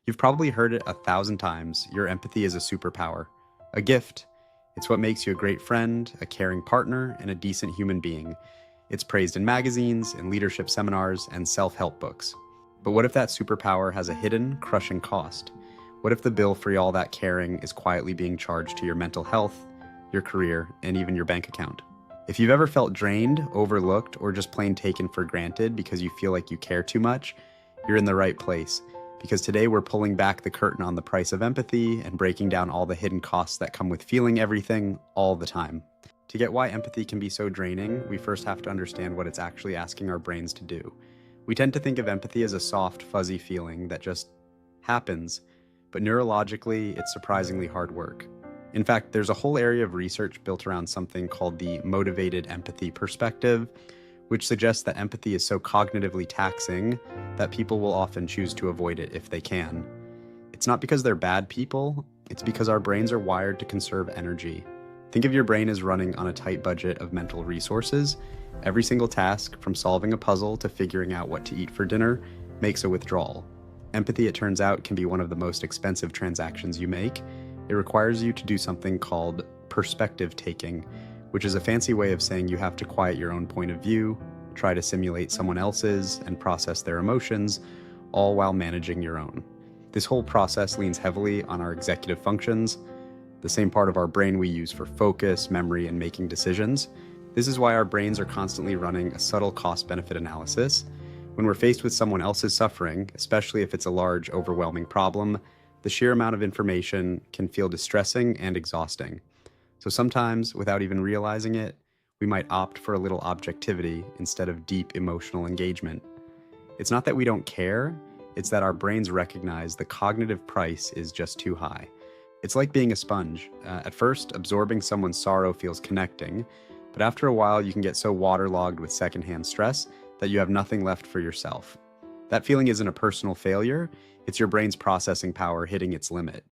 You've probably heard it 1,000 times. Your empathy is a superpower, a gift. It's what makes you a great friend, a caring partner, and a decent human being. It's praised in magazines, in leadership seminars, and self-help books. But what if that superpower has a hidden, crushing cost? What if the bill for all that caring is quietly being charged to your mental health, your career, and even your bank account? If you've ever felt drained, overlooked, or just plain taken for granted because you feel like you care too much, you're in the right place. Because today we're pulling back the curtain on the price of empathy and breaking down all the hidden costs that come with feeling everything all the time. To get why empathy can be so draining, we first have to understand what it's actually asking our brains to do. We tend to think of empathy as a soft, fuzzy feeling that just happens, but neurologically, it's surprisingly hard work. In fact, there's a whole area of research built around something called the motivated empathy perspective, which suggests that empathy is so cognitively taxing that people will often choose to avoid it if they can. It's not because they're bad people, it's because our brains are wired to conserve energy. Think of your brain as running on a tight budget of mental resources. Every single task, from solving a puzzle to figuring out what to eat for dinner, makes a withdrawal. Empathy, it turns out, can be one of the most expensive transactions you make. It requires you to do something called perspective taking, which is a fancy way of saying you have to quiet your own point of view, try to simulate someone else's, and process their emotions, all while managing your own. This whole process leans heavily on our executive functions, the same part of our brain we use for focus, memory, and making decisions. This is why our brains are constantly running a subtle cost-benefit analysis. When we're faced with someone else's suffering, especially if it's a large, overwhelming problem, the sheer amount of information can feel distressing and exhausting. So sometimes, without even realizing it, we might opt for a little objectivity instead of deep emotional engagement. It's not that we don't care, it's that our brains recognize the cognitive price is just too high. It's like being a sponge. At first, absorbing someone's sorrow feels connecting, but after a while you can get so waterlogged with secondhand stress that you have nothing left for yourself. That feeling isn't a personal failure, it's your brain's processing power hitting its limit.